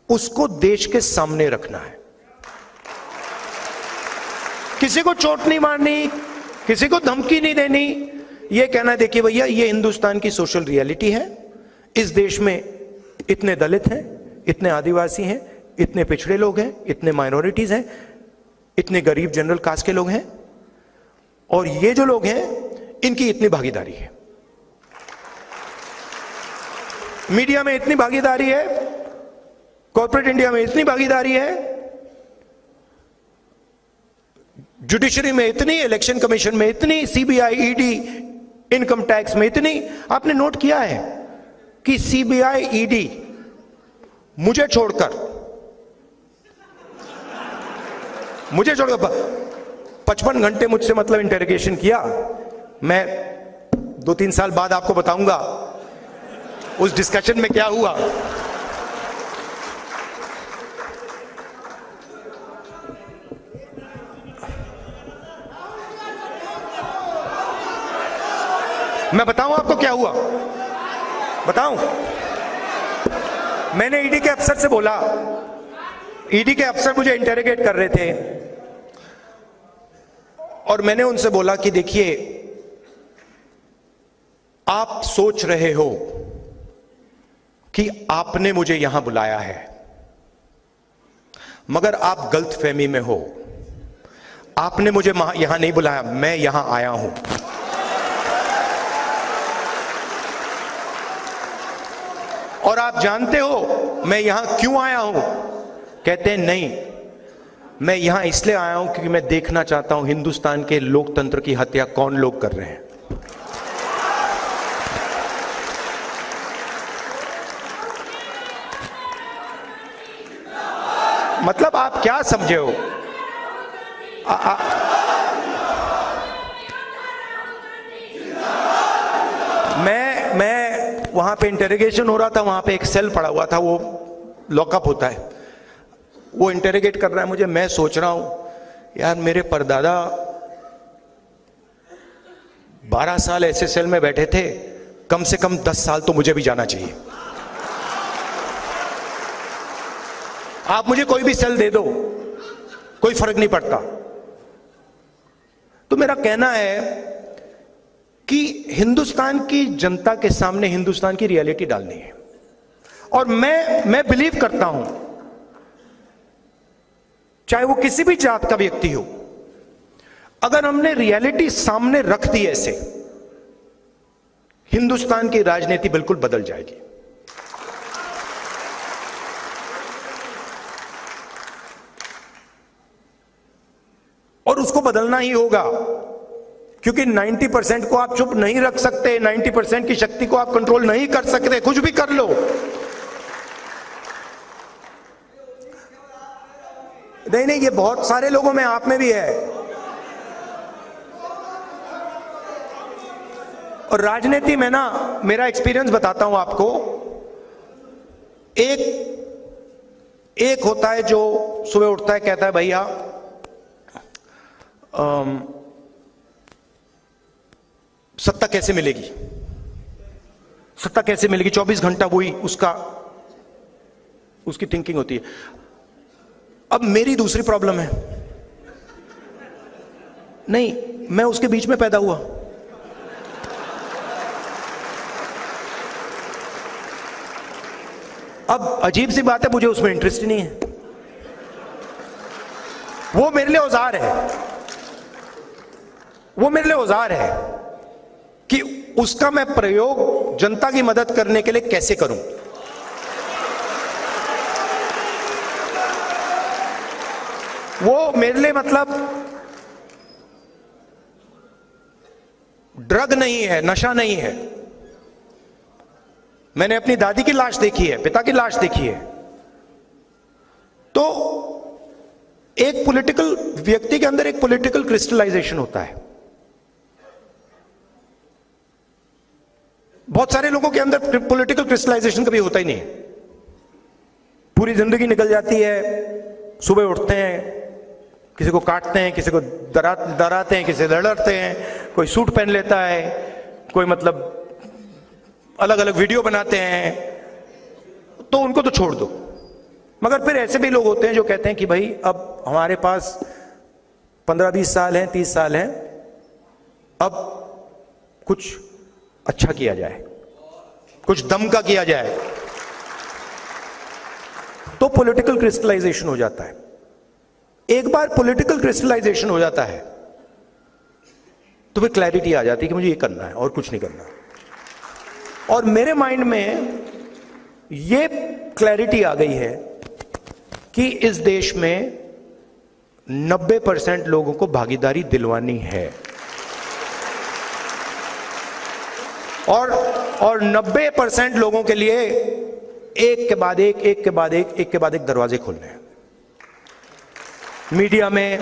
उसको देश के सामने रखना है। किसी को चोट नहीं मारनी, किसी को धमकी नहीं देनी, यह कहना है देखिए भैया ये हिंदुस्तान की सोशल रियलिटी है, इस देश में इतने दलित हैं, इतने आदिवासी हैं, इतने पिछड़े लोग हैं, इतने माइनॉरिटीज हैं, इतने गरीब जनरल कास्ट के लोग हैं, और ये जो लोग हैं इनकी इतनी भागीदारी है, मीडिया में इतनी भागीदारी है, कॉर्पोरेट इंडिया में इतनी भागीदारी है, जुडिशरी में इतनी, इलेक्शन कमीशन में इतनी, सीबीआई, ईडी, इनकम टैक्स में इतनी। आपने नोट किया है कि सीबीआई, ईडी मुझे छोड़कर 55 घंटे मुझसे मतलब इंटेरोगेशन किया। मैं 2-3 साल बाद आपको बताऊंगा उस डिस्कशन में क्या हुआ। मैं बताऊं आपको क्या हुआ? बताऊं? मैंने ईडी के अफसर से बोला, ईडी के अफसर मुझे इंटेरोगेट कर रहे थे, और मैंने उनसे बोला कि देखिए आप सोच रहे हो कि आपने मुझे यहां बुलाया है, मगर आप गलतफहमी में हो। आपने मुझे यहां नहीं बुलाया, मैं यहां आया हूं। और आप जानते हो मैं यहां क्यों आया हूं? कहते हैं नहीं, मैं यहां इसलिए आया हूं क्योंकि मैं देखना चाहता हूं हिंदुस्तान के लोकतंत्र की हत्या कौन लोग कर रहे हैं। मतलब आप क्या समझे हो? मैं वहां पे इंटेरोगेशन हो रहा था, वहां पे एक सेल पड़ा हुआ था, वो लॉकअप होता है, वो इंटेरोगेट कर रहा है मुझे। मैं सोच रहा हूं यार मेरे परदादा 12 साल ऐसे सेल में बैठे थे, कम से कम 10 साल तो मुझे भी जाना चाहिए। आप मुझे कोई भी सेल दे दो, कोई फर्क नहीं पड़ता। तो मेरा कहना है कि हिंदुस्तान की जनता के सामने हिंदुस्तान की रियलिटी डालनी है, और मैं बिलीव करता हूं चाहे वो किसी भी जात का व्यक्ति हो, अगर हमने रियलिटी सामने रख दी ऐसे, हिंदुस्तान की राजनीति बिल्कुल बदल जाएगी। और उसको बदलना ही होगा, क्योंकि 90% को आप चुप नहीं रख सकते, 90% की शक्ति को आप कंट्रोल नहीं कर सकते, कुछ भी कर लो। नहीं, ये बहुत सारे लोगों में, आप में भी है। और राजनीति में ना, मेरा एक्सपीरियंस बताता हूं आपको, एक होता है जो सुबह उठता है, कहता है भैया सत्ता कैसे मिलेगी, सत्ता कैसे मिलेगी, 24 घंटा वही उसकी थिंकिंग होती है। अब मेरी दूसरी प्रॉब्लम है, नहीं मैं उसके बीच में पैदा हुआ, अब अजीब सी बात है, मुझे उसमें इंटरेस्ट ही नहीं है। वो मेरे लिए औजार है, वो मेरे लिए औजार है कि उसका मैं प्रयोग जनता की मदद करने के लिए कैसे करूं। वो मेरे लिए मतलब ड्रग नहीं है, नशा नहीं है। मैंने अपनी दादी की लाश देखी है, पिता की लाश देखी है। तो एक पॉलिटिकल व्यक्ति के अंदर एक पॉलिटिकल क्रिस्टलाइजेशन होता है, बहुत सारे लोगों के अंदर पॉलिटिकल क्रिस्टलाइजेशन कभी होता ही नहीं है। पूरी जिंदगी निकल जाती है, सुबह उठते हैं, किसी को काटते हैं, किसी को डराते हैं, किसी से लड़ते हैं, कोई सूट पहन लेता है, कोई मतलब अलग अलग वीडियो बनाते हैं, तो उनको तो छोड़ दो। मगर फिर ऐसे भी लोग होते हैं जो कहते हैं कि भाई अब हमारे पास 15-20 साल हैं, 30 साल हैं, अब कुछ अच्छा किया जाए, कुछ दम का किया जाए। तो पॉलिटिकल क्रिस्टलाइजेशन हो जाता है। एक बार पॉलिटिकल क्रिस्टलाइजेशन हो जाता है तो फिर क्लैरिटी आ जाती है कि मुझे ये करना है और कुछ नहीं करना। और मेरे माइंड में ये क्लैरिटी आ गई है कि इस देश में 90% लोगों को भागीदारी दिलवानी है और 90% लोगों के लिए एक के बाद एक दरवाजे खोलने हैं। मीडिया में,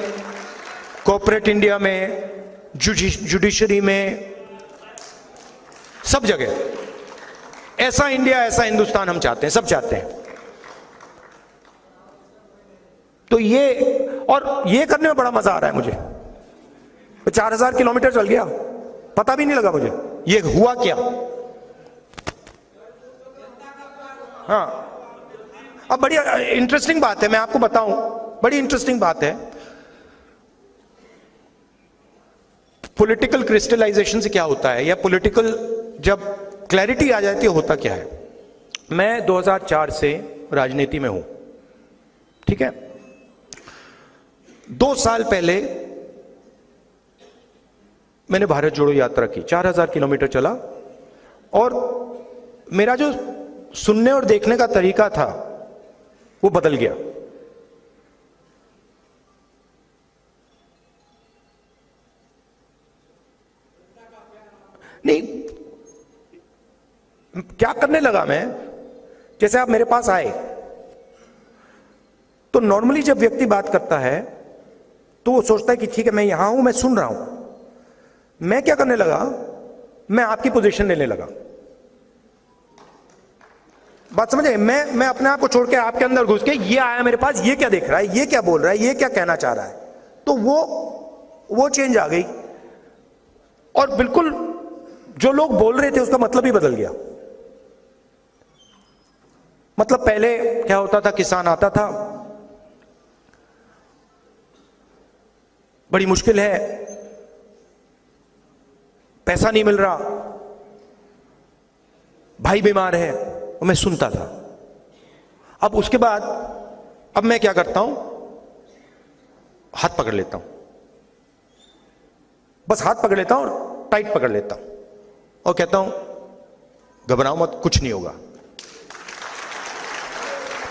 कॉर्पोरेट इंडिया में, जुडिशरी में, सब जगह ऐसा इंडिया, ऐसा हिंदुस्तान हम चाहते हैं, सब चाहते हैं। तो ये करने में बड़ा मजा आ रहा है मुझे। 4000 किलोमीटर चल गया, पता भी नहीं लगा मुझे ये हुआ क्या। हाँ, अब बड़ी इंटरेस्टिंग बात है, मैं आपको बताऊं, बड़ी इंटरेस्टिंग बात है। पॉलिटिकल क्रिस्टलाइजेशन से क्या होता है, या पॉलिटिकल जब क्लैरिटी आ जाती है, होता क्या है। मैं 2004 से राजनीति में हूं, ठीक है। 2 साल पहले मैंने भारत जोड़ो यात्रा की, 4000 किलोमीटर चला, और मेरा जो सुनने और देखने का तरीका था वो बदल गया। नहीं, क्या करने लगा मैं, जैसे आप मेरे पास आए तो नॉर्मली जब व्यक्ति बात करता है तो वो सोचता है कि ठीक है मैं यहां हूं, मैं सुन रहा हूं। मैं क्या करने लगा, मैं आपकी पोजीशन लेने लगा। बात समझे, मैं अपने आप को छोड़ के आपके अंदर घुस के, ये आया मेरे पास, ये क्या देख रहा है, ये क्या बोल रहा है, ये क्या कहना चाह रहा है, तो वो चेंज आ गई। और बिल्कुल जो लोग बोल रहे थे उसका मतलब ही बदल गया। मतलब पहले क्या होता था, किसान आता था, बड़ी मुश्किल है, पैसा नहीं मिल रहा, भाई बीमार है, और मैं सुनता था। अब उसके बाद अब मैं क्या करता हूं, हाथ पकड़ लेता हूं, बस हाथ पकड़ लेता हूं और टाइट पकड़ लेता हूं और कहता हूं घबराओ मत, कुछ नहीं होगा।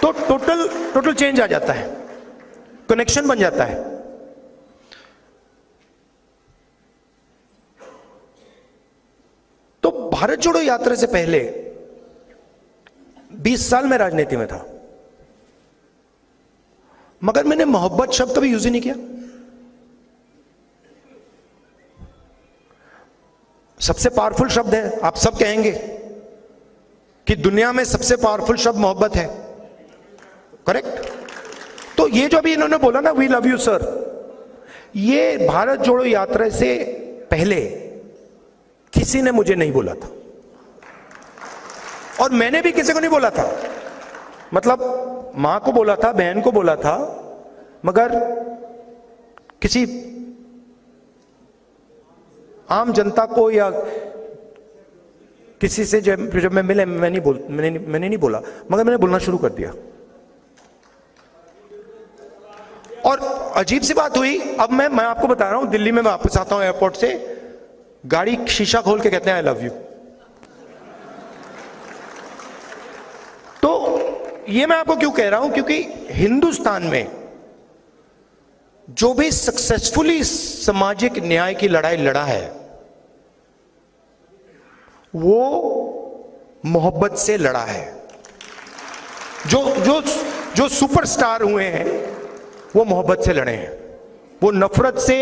तो टोटल चेंज आ जाता है, कनेक्शन बन जाता है। तो भारत जोड़ो यात्रा से पहले 20 साल में राजनीति में था, मगर मैंने मोहब्बत शब्द कभी यूज ही नहीं किया। सबसे पावरफुल शब्द है, आप सब कहेंगे कि दुनिया में सबसे पावरफुल शब्द मोहब्बत है, करेक्ट। तो ये जो अभी इन्होंने बोला ना, वी लव यू सर, ये भारत जोड़ो यात्रा से पहले किसी ने मुझे नहीं बोला था, और मैंने भी किसी को नहीं बोला था। मतलब मां को बोला था, बहन को बोला था, मगर किसी आम जनता को या किसी से जब मैं मिले, मैंने नहीं बोला, मगर मैंने बोलना शुरू कर दिया। और अजीब सी बात हुई, अब मैं आपको बता रहा हूं, दिल्ली में मैं वापस आता हूं एयरपोर्ट से, गाड़ी शीशा खोल के कहते हैं आई लव यू। तो ये मैं आपको क्यों कह रहा हूं, क्योंकि हिंदुस्तान में जो भी सक्सेसफुली सामाजिक न्याय की लड़ाई लड़ा है वो मोहब्बत से लड़ा है। जो सुपरस्टार हुए हैं वो मोहब्बत से लड़े हैं, वो नफरत से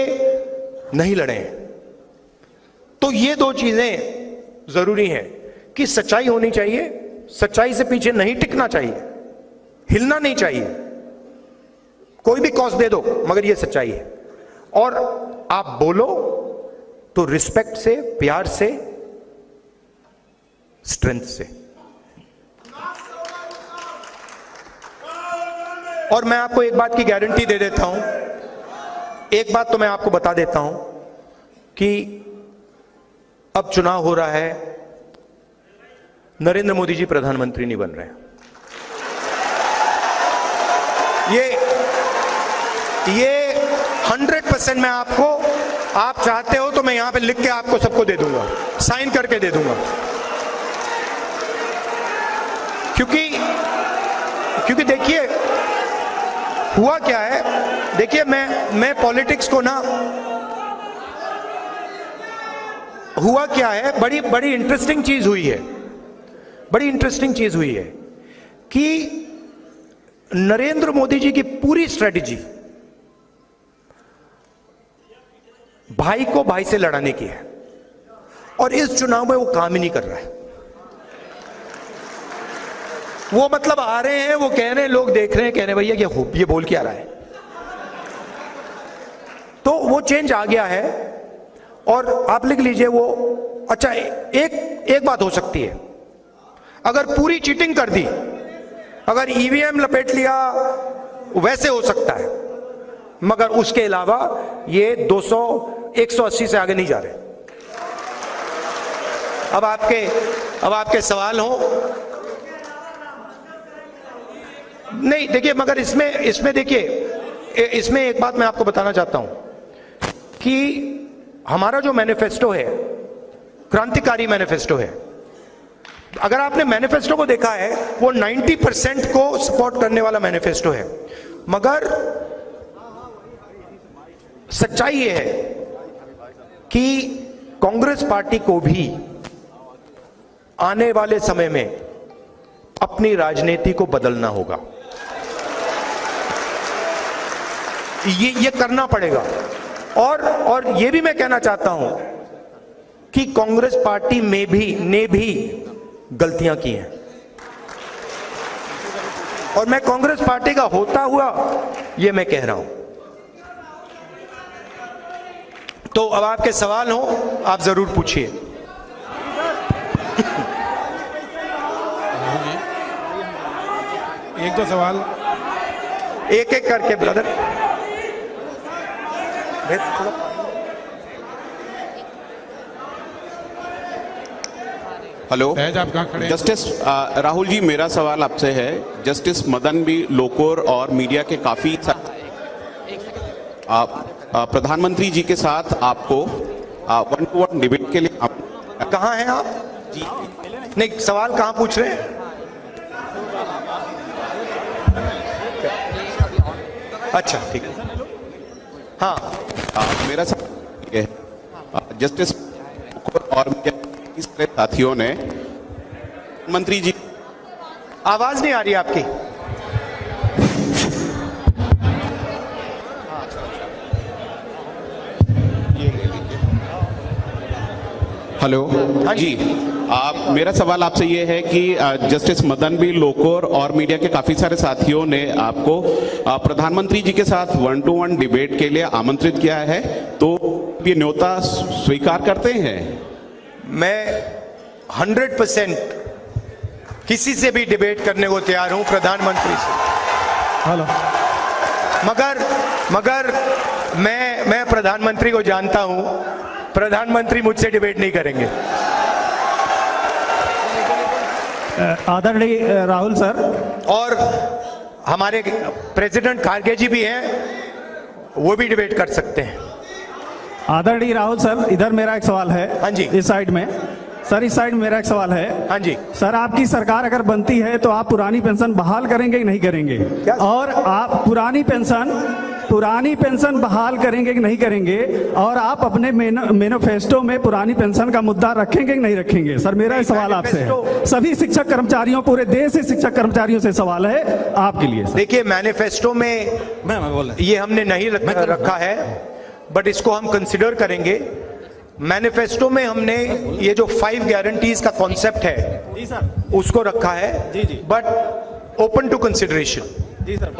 नहीं लड़े हैं। तो ये दो चीजें जरूरी हैं कि सच्चाई होनी चाहिए, सच्चाई से पीछे नहीं टिकना चाहिए, हिलना नहीं चाहिए, कोई भी कॉस्ट दे दो मगर ये सच्चाई है। और आप बोलो तो रिस्पेक्ट से, प्यार से, स्ट्रेंथ से। और मैं आपको एक बात की गारंटी दे देता हूं, एक बात तो मैं आपको बता देता हूं कि अब चुनाव हो रहा है, नरेंद्र मोदी जी प्रधानमंत्री नहीं बन रहे हैं। ये 100% मैं आपको, आप चाहते हो तो मैं यहां पे लिख के आपको सबको दे दूंगा, साइन करके दे दूंगा। क्योंकि देखिए हुआ क्या है, देखिए मैं पॉलिटिक्स को ना, हुआ क्या है, बड़ी इंटरेस्टिंग चीज हुई है, बड़ी इंटरेस्टिंग चीज हुई है कि नरेंद्र मोदी जी की पूरी स्ट्रेटेजी भाई को भाई से लड़ाने की है, और इस चुनाव में वो काम ही नहीं कर रहा है। वो मतलब आ रहे हैं, वो कह रहे हैं, लोग देख रहे हैं, कह रहे हैं भैया ये बोल क्या रहा है। तो वो चेंज आ गया है। और आप लिख लीजिए वो, अच्छा एक बात हो सकती है, अगर पूरी चीटिंग कर दी, अगर ईवीएम लपेट लिया, वैसे हो सकता है, मगर उसके अलावा ये 200 180 से आगे नहीं जा रहे। अब आपके सवाल हो, नहीं देखिए, मगर इसमें देखिए, इसमें एक बात मैं आपको बताना चाहता हूं कि हमारा जो मैनिफेस्टो है, क्रांतिकारी मैनिफेस्टो है। अगर आपने मैनिफेस्टो को देखा है, वो 90% को सपोर्ट करने वाला मैनिफेस्टो है, मगर सच्चाई ये है कि कांग्रेस पार्टी को भी आने वाले समय में अपनी राजनीति को बदलना होगा। ये करना पड़ेगा। और ये भी मैं कहना चाहता हूं कि कांग्रेस पार्टी ने भी गलतियां की हैं, और मैं कांग्रेस पार्टी का होता हुआ ये मैं कह रहा हूं। तो अब आपके सवाल हो, आप जरूर पूछिए। एक दो सवाल, एक एक करके ब्रदर। हेलो, आप कहाँ खड़े हैं? जस्टिस राहुल जी, मेरा सवाल आपसे है। जस्टिस मदन बी लोकुर और मीडिया के काफी प्रधानमंत्री जी के साथ आपको 1-to-1 डिबेट के लिए कहाँ हैं आप जी? नहीं, सवाल कहाँ पूछ रहे हैं? अच्छा ठीक है। हाँ, मेरा सवाल है, जस्टिस और साथियों ने मंत्री जी, आवाज नहीं आ रही आपकी। हेलो जी, मेरा सवाल आपसे ये है कि जस्टिस मदन बी लोकुर और मीडिया के काफी सारे साथियों ने आपको प्रधानमंत्री जी के साथ 1-to-1 डिबेट के लिए आमंत्रित किया है, तो ये न्योता स्वीकार करते हैं? मैं 100% किसी से भी डिबेट करने को तैयार हूं, प्रधानमंत्री से। हेलो, मगर मैं प्रधानमंत्री को जानता हूं, प्रधानमंत्री मुझसे डिबेट नहीं करेंगे। आदरणीय राहुल सर, और हमारे प्रेसिडेंट खारगे जी भी हैं, वो भी डिबेट कर सकते हैं। आदरणीय राहुल सर, इधर मेरा एक सवाल है। हाँ जी। इस साइड में सर, इस साइड में मेरा एक सवाल है। हाँ जी सर, आपकी सरकार अगर बनती है तो आप पुरानी पेंशन बहाल करेंगे कि नहीं करेंगे? क्या? और आप पुरानी पेंशन बहाल करेंगे कि नहीं करेंगे? और आप अपने मैनिफेस्टो में पुरानी पेंशन का मुद्दा रखेंगे कि नहीं रखेंगे? सर, मेरा सवाल आपसे है। सभी शिक्षक कर्मचारियों, पूरे देश से शिक्षक कर्मचारियों से सवाल है आपके लिए। देखिए, मैनिफेस्टो में ये हमने नहीं रखा है, बट इसको हम कंसिडर करेंगे। मैनिफेस्टो में हमने ये जो 5 गारंटीज का कॉन्सेप्ट है जी सर, उसको रखा है, जी जी, बट ओपन टू कंसिडरेशन। जी सर,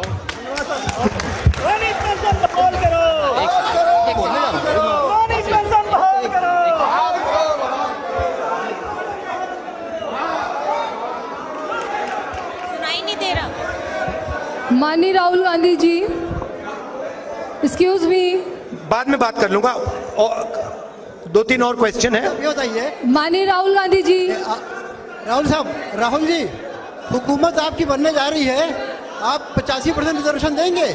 सुनाई नहीं दे रहा। माननीय राहुल गांधी जी, एक्सक्यूज मी, बाद में बात कर लूंगा, और 2-3 और क्वेश्चन है। ये बताइए माननीय राहुल गांधी जी, राहुल साहब, राहुल जी, हुकूमत आपकी बनने जा रही है, आप 85% रिजर्वेशन देंगे?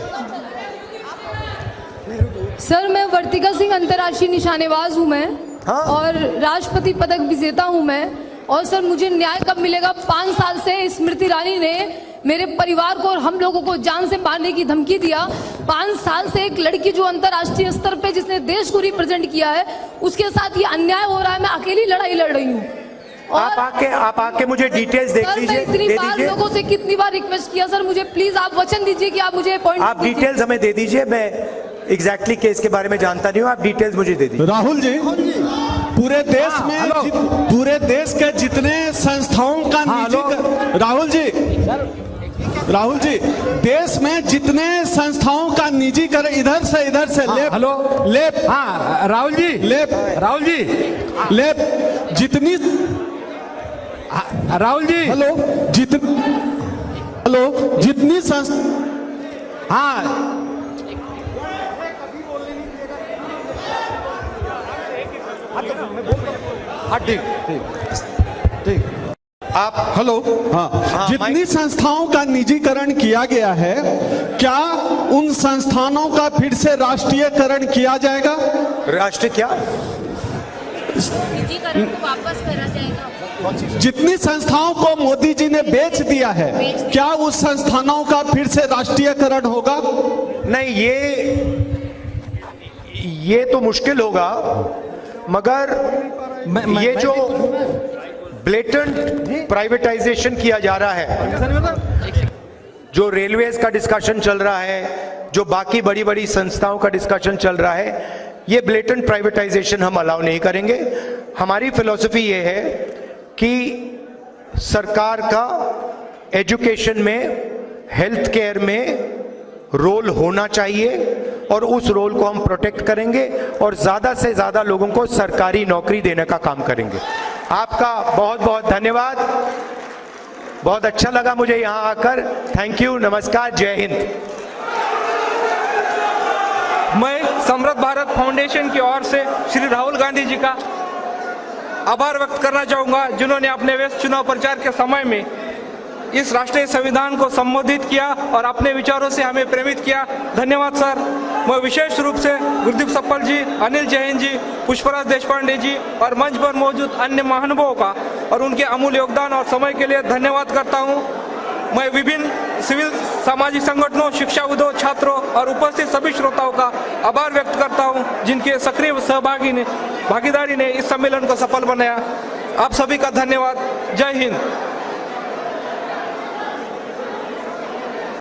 सर मैं वर्तिका सिंह अंतर्राष्ट्रीय निशानेबाज हूँ मैं, हाँ। और राष्ट्रपति पदक विजेता हूँ मैं, और सर मुझे न्याय कब मिलेगा? 5 साल से स्मृति ईरानी ने मेरे परिवार को और हम लोगों को जान से मारने की धमकी दिया। 5 साल से एक लड़की जो अंतर्राष्ट्रीय स्तर पे जिसने देश को रिप्रेजेंट किया है, उसके साथ ये अन्याय हो रहा है। मैं अकेली लड़ाई लड़ रही हूँ। आप आके मुझे डिटेल्स देख सर, लीजिए, मैं इतनी दे बार दीजिए। लोगों से कितनी बार रिक्वेस्ट किया, सर मुझे प्लीज आप वचन दीजिए कि आप मुझे अपॉइंट आप डिटेल्स हमें दे दीजिए। मैं एग्जैक्टली केस के बारे में जानता नहीं हूँ, आप डिटेल्स मुझे दे दीजिए। राहुल जी, पूरे देश में पूरे देश के जितने संस्थाओं का राहुल जी, देश में जितने संस्थाओं का निजीकरण इधर से जितनी जितनी संस्थाओं का निजीकरण किया गया है, क्या उन संस्थानों का फिर से राष्ट्रीयकरण किया जाएगा? राष्ट्रीय क्या? निजीकरण को वापस करा जाएगा। जितनी संस्थाओं को मोदी जी ने बेच दिया है, क्या उस संस्थानों का फिर से राष्ट्रीयकरण होगा? नहीं, ये तो मुश्किल होगा, मगर ये जो ब्लेटेंट प्राइवेटाइजेशन किया जा रहा है, जो रेलवेज का डिस्कशन चल रहा है, जो बाकी बड़ी बड़ी संस्थाओं का डिस्कशन चल रहा है, ये ब्लेटेंट प्राइवेटाइजेशन हम अलाउ नहीं करेंगे। हमारी फिलॉसफी ये है कि सरकार का एजुकेशन में, हेल्थ केयर में रोल होना चाहिए, और उस रोल को हम प्रोटेक्ट करेंगे और ज्यादा से ज्यादा लोगों को सरकारी नौकरी देने का काम करेंगे। आपका बहुत बहुत धन्यवाद, बहुत अच्छा लगा मुझे यहां आकर। थैंक यू, नमस्कार, जय हिंद। मैं समृद्ध भारत फाउंडेशन की ओर से श्री राहुल गांधी जी का आभार व्यक्त करना चाहूंगा, जिन्होंने अपने व्यस्त चुनाव प्रचार के समय में इस राष्ट्रीय संविधान को संबोधित किया और अपने विचारों से हमें प्रेरित किया। धन्यवाद सर। मैं विशेष रूप से गुरदीप सप्पल जी, अनिल जैन जी, पुष्पराज देशपांडे जी और मंच पर मौजूद अन्य महानुभावों का और उनके अमूल्य योगदान और समय के लिए धन्यवाद करता हूं। मैं विभिन्न सिविल सामाजिक संगठनों, शिक्षाविदों, छात्रों और उपस्थित सभी श्रोताओं का आभार व्यक्त करता हूं, जिनके सक्रिय भागीदारी ने इस सम्मेलन को सफल बनाया। आप सभी का धन्यवाद। जय हिंद।